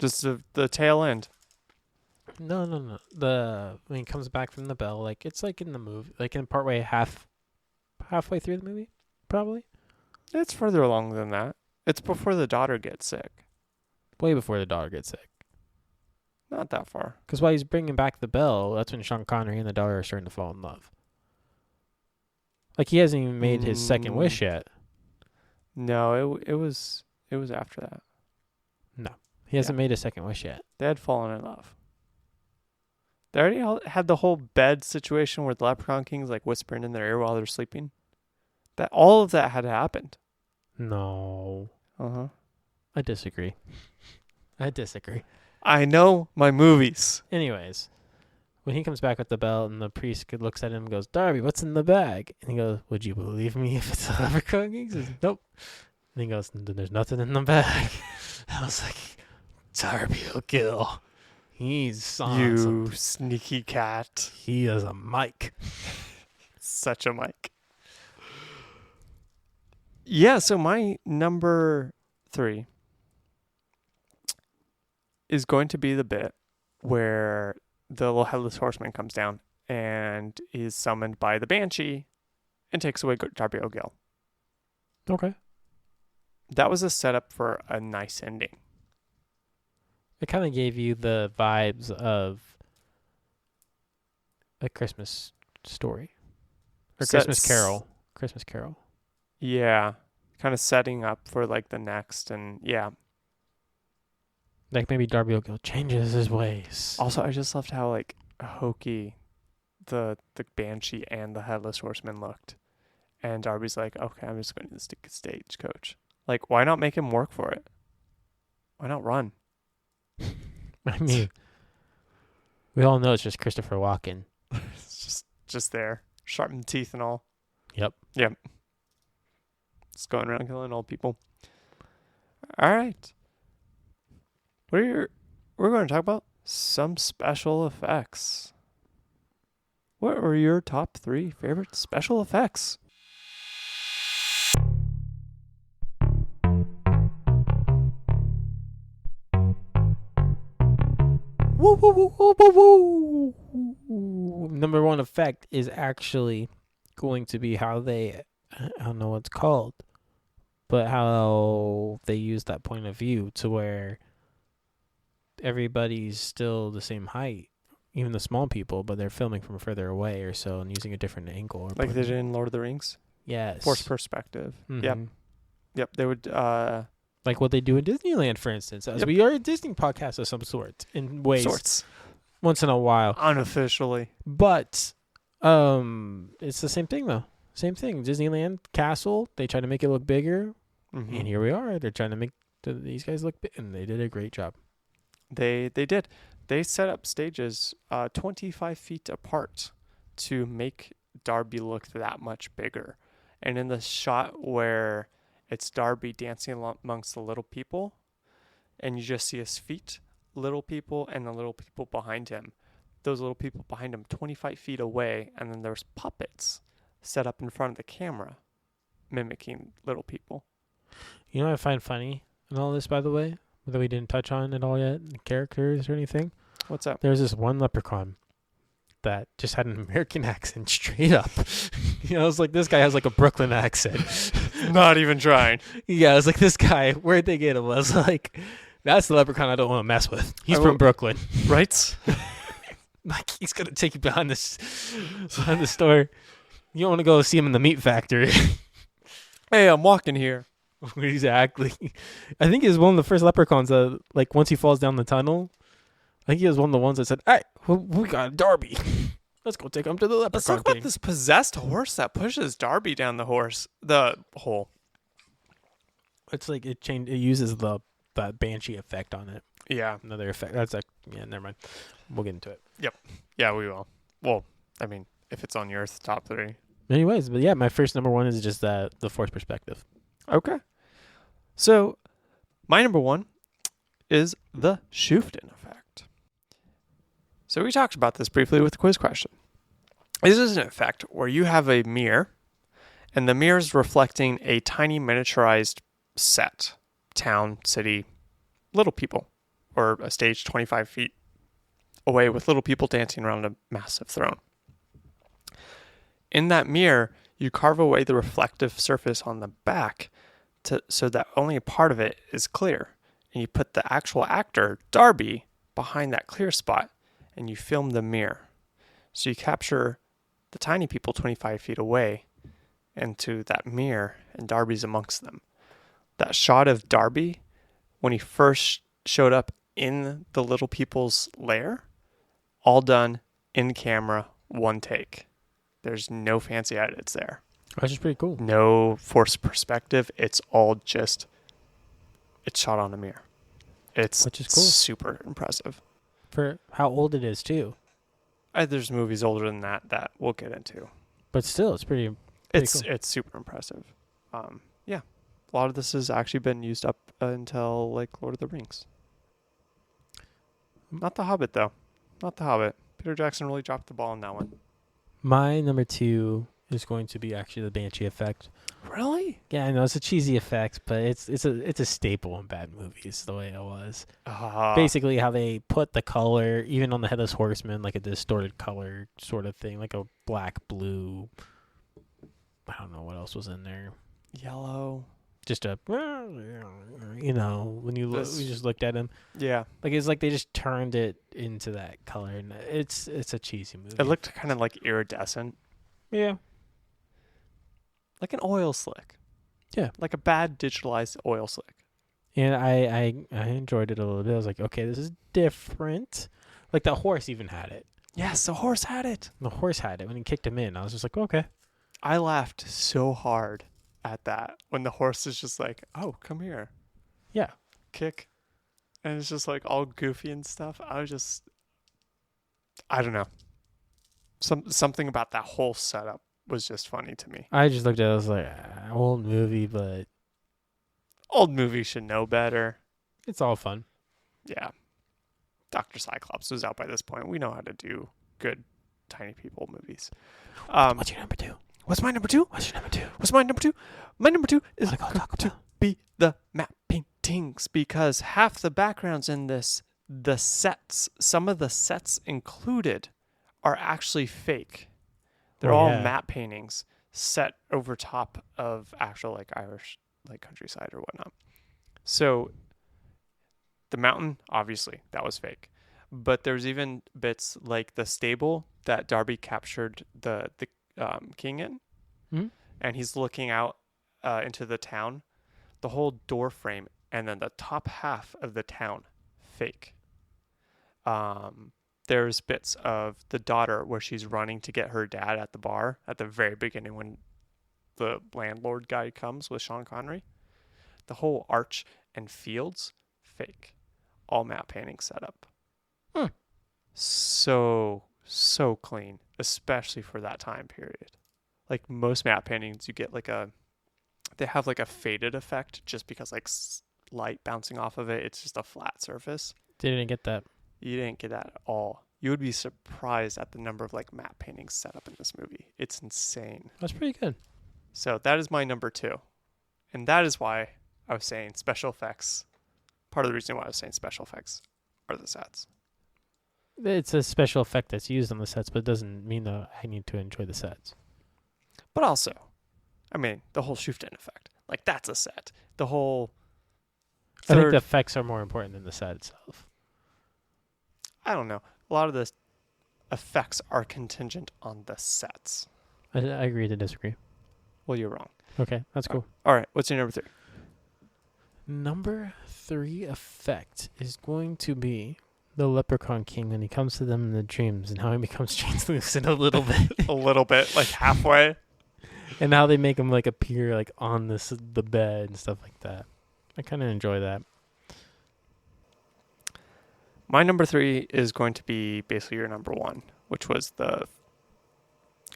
[SPEAKER 3] Just the tail end.
[SPEAKER 2] No. When he comes back from the bell, like it's like in the movie, like in partway halfway through the movie, probably.
[SPEAKER 3] It's further along than that. It's before the daughter gets sick.
[SPEAKER 2] Way before the daughter gets sick.
[SPEAKER 3] Not that far.
[SPEAKER 2] Because while he's bringing back the bell, that's when Sean Connery and the daughter are starting to fall in love. Like he hasn't even made his second wish yet.
[SPEAKER 3] No, it was after that.
[SPEAKER 2] No, he hasn't made his second wish yet.
[SPEAKER 3] They had fallen in love. They already had the whole bed situation where the Leprechaun King's like whispering in their ear while they're sleeping. That all of that had happened.
[SPEAKER 2] No.
[SPEAKER 3] Uh-huh.
[SPEAKER 2] I disagree.
[SPEAKER 3] I know my movies.
[SPEAKER 2] Anyways, when he comes back with the bell and the priest looks at him and goes, Darby, what's in the bag? And he goes, would you believe me if it's a leprechaun king? He says, nope. And he goes, there's nothing in the bag. I was like, Darby O'Gill. He's on
[SPEAKER 3] You
[SPEAKER 2] some,
[SPEAKER 3] sneaky cat.
[SPEAKER 2] he is a Mike.
[SPEAKER 3] Such a Mike. Yeah, so my number 3 is going to be the bit where the little headless horseman comes down and is summoned by the banshee and takes away Darby O'Gill.
[SPEAKER 2] Okay.
[SPEAKER 3] That was a setup for a nice ending.
[SPEAKER 2] It kind of gave you the vibes of A Christmas Story. Or Christmas Carol. Christmas Carol.
[SPEAKER 3] Yeah. Kind of setting up for like the next, and yeah.
[SPEAKER 2] Like maybe Darby O'Gill changes his ways.
[SPEAKER 3] Also, I just loved how like hokey the banshee and the headless horseman looked. And Darby's like, okay, I'm just going to stick a stagecoach. Like, why not make him work for it? Why not run?
[SPEAKER 2] I mean, we all know it's just Christopher Walken.
[SPEAKER 3] It's just there. Sharpened teeth and all.
[SPEAKER 2] Yep.
[SPEAKER 3] Yep. Just going around killing old people. All right. We're going to talk about some special effects. What were your top 3 favorite special effects?
[SPEAKER 2] Woo, woo, woo, woo, woo, woo. Number 1 effect is actually going to be how they, I don't know what it's called, but how they use that point of view to where everybody's still the same height, even the small people, but they're filming from further away or so and using a different angle. Or
[SPEAKER 3] Like they did in Lord of the Rings?
[SPEAKER 2] Yes.
[SPEAKER 3] Forced perspective.
[SPEAKER 2] Mm-hmm.
[SPEAKER 3] Yep. They would...
[SPEAKER 2] like what they do in Disneyland, for instance. As we are a Disney podcast of some sort, in ways.
[SPEAKER 3] Sorts.
[SPEAKER 2] Once in a while.
[SPEAKER 3] Unofficially.
[SPEAKER 2] But It's the same thing though. Same thing. Disneyland castle. They try to make it look bigger,
[SPEAKER 3] Mm-hmm.
[SPEAKER 2] and here we are. They're trying to make these guys look big, and they did a great job.
[SPEAKER 3] They did. They set up stages 25 feet apart to make Darby look that much bigger. And in the shot where it's Darby dancing amongst the little people, and you just see his feet, little people, and the little people behind him. Those little people behind him 25 feet away, and then there's puppets set up in front of the camera mimicking little people.
[SPEAKER 2] You know what I find funny in all this, by the way, that we didn't touch on at all yet, characters or anything?
[SPEAKER 3] What's up?
[SPEAKER 2] There's this one leprechaun that just had an American accent straight up. You know, it's like this guy has like a Brooklyn accent.
[SPEAKER 3] Not even trying.
[SPEAKER 2] Yeah, it's like this guy, where'd they get him? I was like, that's the leprechaun I don't want to mess with. He's from Brooklyn.
[SPEAKER 3] Right?
[SPEAKER 2] Like, he's going to take you behind the store. You don't want to go see him in the meat factory.
[SPEAKER 3] Hey, I'm walking here.
[SPEAKER 2] Exactly. I think he was one of the first leprechauns that, like, once he falls down the tunnel, I think he was one of the ones that said, hey, we got Darby. Let's go take him to the leprechaun.
[SPEAKER 3] Let's talk about this possessed horse that pushes Darby down the hole.
[SPEAKER 2] It's like it uses that banshee effect on it.
[SPEAKER 3] Yeah.
[SPEAKER 2] Another effect. That's like, yeah, never mind. We'll get into it.
[SPEAKER 3] Yeah, we will. Well, I mean, if it's on yours, top 3.
[SPEAKER 2] Anyways, but yeah, my first number 1 is just the force perspective.
[SPEAKER 3] Okay. So, my number 1 is the Shuften effect. So we talked about this briefly with the quiz question. This is an effect where you have a mirror, and the mirror is reflecting a tiny miniaturized set, town, city, little people, or a stage 25 feet away with little people dancing around a massive throne. In that mirror, you carve away the reflective surface on the back so that only a part of it is clear. And you put the actual actor, Darby, behind that clear spot, and you film the mirror. So you capture the tiny people 25 feet away into that mirror, and Darby's amongst them. That shot of Darby, when he first showed up in the little people's lair, all done in camera, one take. There's no fancy edits there.
[SPEAKER 2] That's just pretty cool.
[SPEAKER 3] No forced perspective. It's all just, it's shot on a mirror. It's
[SPEAKER 2] Which is cool.
[SPEAKER 3] Super impressive.
[SPEAKER 2] For how old it is, too.
[SPEAKER 3] There's movies older than that we'll get into.
[SPEAKER 2] But still, it's pretty cool.
[SPEAKER 3] It's super impressive. Yeah. A lot of this has actually been used up until like Lord of the Rings. Not The Hobbit, though. Not The Hobbit. Peter Jackson really dropped the ball on that one.
[SPEAKER 2] My number 2 is going to be actually the Banshee effect.
[SPEAKER 3] Really?
[SPEAKER 2] Yeah, I know it's a cheesy effect, but it's a staple in bad movies. The way it was basically how they put the color even on the Headless Horseman, like a distorted color sort of thing, like a black, blue. I don't know what else was in there.
[SPEAKER 3] Yellow.
[SPEAKER 2] Just a, you know, when you we just looked at him.
[SPEAKER 3] Yeah.
[SPEAKER 2] Like it's like they just turned it into that color, and it's a cheesy movie.
[SPEAKER 3] It looked kind of like iridescent.
[SPEAKER 2] Yeah.
[SPEAKER 3] Like an oil slick.
[SPEAKER 2] Yeah.
[SPEAKER 3] Like a bad digitalized oil slick.
[SPEAKER 2] And I enjoyed it a little bit. I was like, okay, this is different. Like the horse even had it.
[SPEAKER 3] Yes, the horse had it.
[SPEAKER 2] The horse had it when he kicked him in. I was just like, okay.
[SPEAKER 3] I laughed so hard at that when the horse is just like, oh, come here.
[SPEAKER 2] Yeah.
[SPEAKER 3] Kick. And it's just like all goofy and stuff. I don't know. Something about that whole setup was just funny to me.
[SPEAKER 2] I just looked at it. I was like, old movie, but
[SPEAKER 3] Old movie should know better.
[SPEAKER 2] it's all fun.
[SPEAKER 3] Yeah. Dr. Cyclops was out by this point. We know how to do good tiny people movies.
[SPEAKER 2] What's your number 2?
[SPEAKER 3] What's my number 2?
[SPEAKER 2] What's your number 2?
[SPEAKER 3] What's my number 2? My number 2 is
[SPEAKER 2] Wanna go
[SPEAKER 3] going
[SPEAKER 2] talk
[SPEAKER 3] to
[SPEAKER 2] about?
[SPEAKER 3] be the map paintings, because half the backgrounds in this, the sets, some of the sets included are actually fake. They're all map paintings set over top of actual like Irish like countryside or whatnot. So the mountain, obviously, that was fake. But there's even bits like the stable that Darby captured the king in, and he's looking out into the town. The whole door frame and then the top half of the town, fake. there's bits of the daughter where she's running to get her dad at the bar at the very beginning when the landlord guy comes with Sean Connery. The whole arch and fields, fake. All matte painting setup. So clean, especially for that time period. Like most matte paintings, you get they have like a faded effect just because like light bouncing off of it. It's just a flat surface.
[SPEAKER 2] Didn't get that.
[SPEAKER 3] You didn't get that at all. You would be surprised at the number of like matte paintings set up in this movie. It's insane.
[SPEAKER 2] That's pretty good.
[SPEAKER 3] So that is my number 2. And that is why I was saying special effects. Part of the reason why I was saying special effects are the sets.
[SPEAKER 2] It's a special effect that's used on the sets, but it doesn't mean that I need to enjoy the sets.
[SPEAKER 3] But also, I mean, the whole Shuften effect. Like, that's a set. The whole
[SPEAKER 2] I think the effects are more important than the set itself.
[SPEAKER 3] I don't know. A lot of the effects are contingent on the sets.
[SPEAKER 2] I agree to disagree.
[SPEAKER 3] Well, you're wrong.
[SPEAKER 2] Okay, that's cool.
[SPEAKER 3] All right, what's your number 3?
[SPEAKER 2] Number 3 effect is going to be the Leprechaun King when he comes to them in the dreams and how he becomes translucent a little bit.
[SPEAKER 3] A little bit, like halfway.
[SPEAKER 2] And how they make him like appear like on the bed and stuff like that. I kind of enjoy that.
[SPEAKER 3] My number 3 is going to be basically your number 1, which was the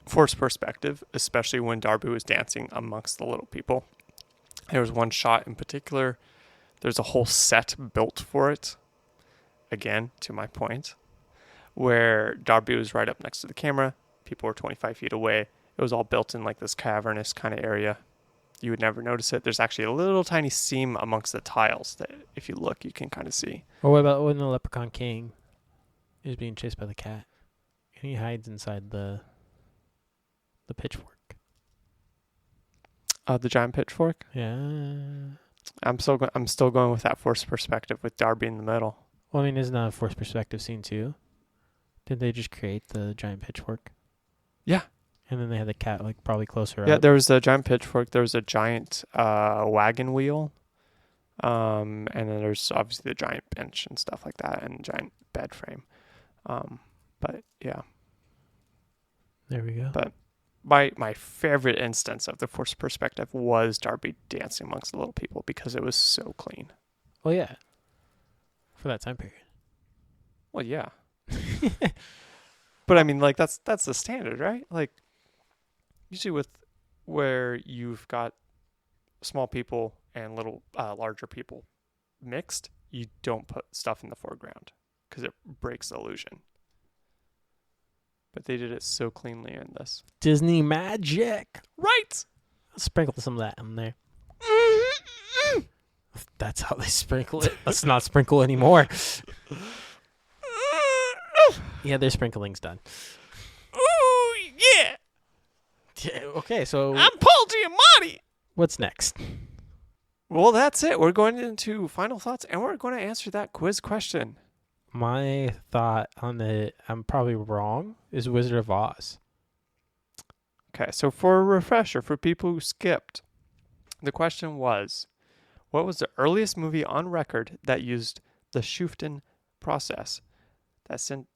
[SPEAKER 3] forced perspective, especially when Darby was dancing amongst the little people. There was one shot in particular. There's a whole set built for it. Again, to my point, where Darby was right up next to the camera. People were 25 feet away. It was all built in like this cavernous kind of area. You would never notice it. There's actually a little tiny seam amongst the tiles that if you look, you can kind of see.
[SPEAKER 2] Or what about when the Leprechaun King is being chased by the cat and he hides inside the pitchfork?
[SPEAKER 3] The giant pitchfork?
[SPEAKER 2] Yeah.
[SPEAKER 3] I'm still going with that forced perspective with Darby in the middle.
[SPEAKER 2] Well, I mean, isn't that a forced perspective scene too? Did they just create the giant pitchfork?
[SPEAKER 3] Yeah.
[SPEAKER 2] And then they had the cat like probably closer
[SPEAKER 3] Yeah,
[SPEAKER 2] up.
[SPEAKER 3] there was a giant pitchfork. There was a giant wagon wheel. And then there's obviously the giant bench and stuff like that and giant bed frame. But yeah.
[SPEAKER 2] There we go.
[SPEAKER 3] But my favorite instance of the forced perspective was Darby dancing amongst the little people because it was so clean.
[SPEAKER 2] Well, yeah. For that time period.
[SPEAKER 3] Well, yeah. But I mean, like that's the standard, right? Like usually with where you've got small people and little larger people mixed, you don't put stuff in the foreground because it breaks the illusion. But they did it so cleanly in this.
[SPEAKER 2] Disney magic.
[SPEAKER 3] Right.
[SPEAKER 2] Sprinkle some of that in there. That's how they sprinkle it. Let's not sprinkle anymore. Yeah, their sprinkling's done.
[SPEAKER 3] Ooh, yeah.
[SPEAKER 2] Yeah, okay, so
[SPEAKER 3] I'm Paul Giamatti.
[SPEAKER 2] What's next?
[SPEAKER 3] Well, that's it. We're going into final thoughts, and we're going to answer that quiz question.
[SPEAKER 2] My thought on it, I'm probably wrong, is Wizard of Oz.
[SPEAKER 3] Okay, so for a refresher, for people who skipped, the question was, what was the earliest movie on record that used the Shuften process that sent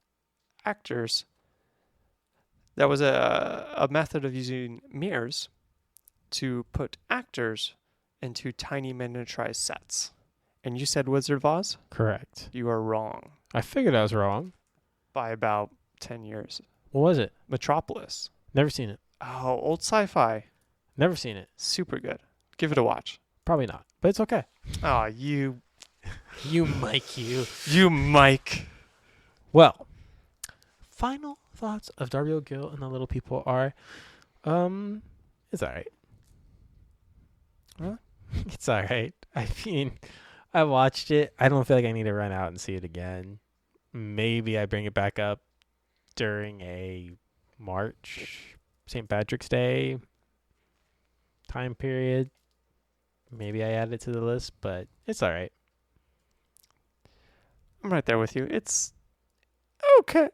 [SPEAKER 3] actors? That was a method of using mirrors to put actors into tiny miniaturized sets. And you said Wizard of Oz?
[SPEAKER 2] Correct.
[SPEAKER 3] You are wrong.
[SPEAKER 2] I figured I was wrong.
[SPEAKER 3] By about 10 years.
[SPEAKER 2] What was it?
[SPEAKER 3] Metropolis.
[SPEAKER 2] Never seen it.
[SPEAKER 3] Oh, old sci-fi.
[SPEAKER 2] Never seen it.
[SPEAKER 3] Super good. Give it a watch.
[SPEAKER 2] Probably not, but it's okay.
[SPEAKER 3] Oh, you.
[SPEAKER 2] You, Mike, you.
[SPEAKER 3] You, Mike.
[SPEAKER 2] Well, final thoughts of Darby O'Gill and the Little People are, it's all right.
[SPEAKER 3] Really?
[SPEAKER 2] It's all right. I mean, I watched it. I don't feel like I need to run out and see it again. Maybe I bring it back up during a March, St. Patrick's Day time period. Maybe I add it to the list, but it's all right.
[SPEAKER 3] I'm right there with you. It's okay.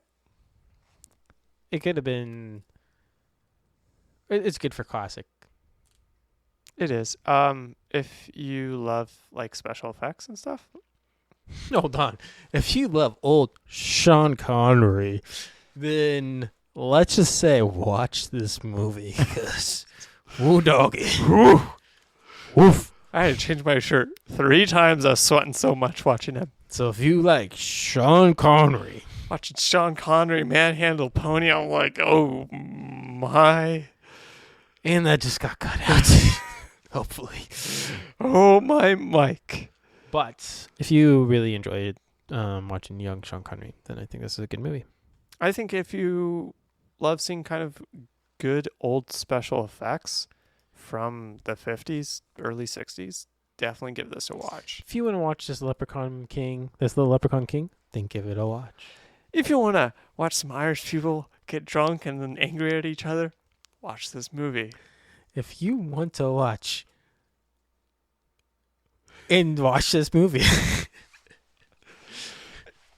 [SPEAKER 2] It could have been. It's good for classic.
[SPEAKER 3] It is. If you love like special effects and stuff,
[SPEAKER 2] Hold on. If you love old Sean Connery, then let's just say watch this movie. Because, woo doggy. Woof.
[SPEAKER 3] I had to change my shirt 3 times. I was sweating so much watching him.
[SPEAKER 2] So if you like Sean Connery,
[SPEAKER 3] Watching Sean Connery manhandle Pony, I'm like, oh my.
[SPEAKER 2] and that just got cut out, hopefully.
[SPEAKER 3] Oh my Mike.
[SPEAKER 2] But if you really enjoyed watching young Sean Connery, then I think this is a good movie.
[SPEAKER 3] I think if you love seeing kind of good old special effects from the 50s, early 60s, definitely give this a watch.
[SPEAKER 2] If you want to watch this little Leprechaun King, then give it a watch.
[SPEAKER 3] If you want to watch some Irish people get drunk and then angry at each other, watch this movie.
[SPEAKER 2] If you want to watch this movie.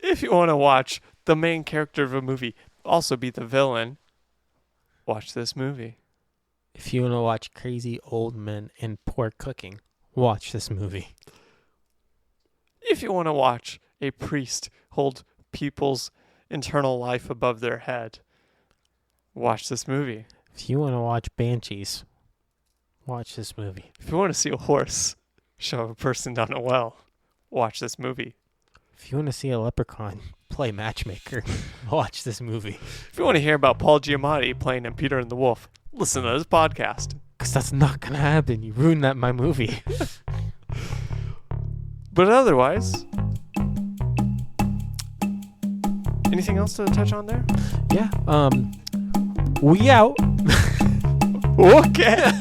[SPEAKER 3] If you want to watch the main character of a movie also be the villain, watch this movie.
[SPEAKER 2] If you want to watch crazy old men and poor cooking, watch this movie.
[SPEAKER 3] If you want to watch a priest hold people's internal life above their head, watch this movie.
[SPEAKER 2] If you want to watch Banshees, watch this movie.
[SPEAKER 3] If you want to see a horse shove a person down a well, watch this movie.
[SPEAKER 2] If you want to see a leprechaun play matchmaker, watch this movie.
[SPEAKER 3] If you want to hear about Paul Giamatti playing in Peter and the Wolf, listen to this podcast.
[SPEAKER 2] Because that's not going to happen. You ruined my movie.
[SPEAKER 3] But otherwise, anything else to touch on there?
[SPEAKER 2] Yeah. We out.
[SPEAKER 3] Okay.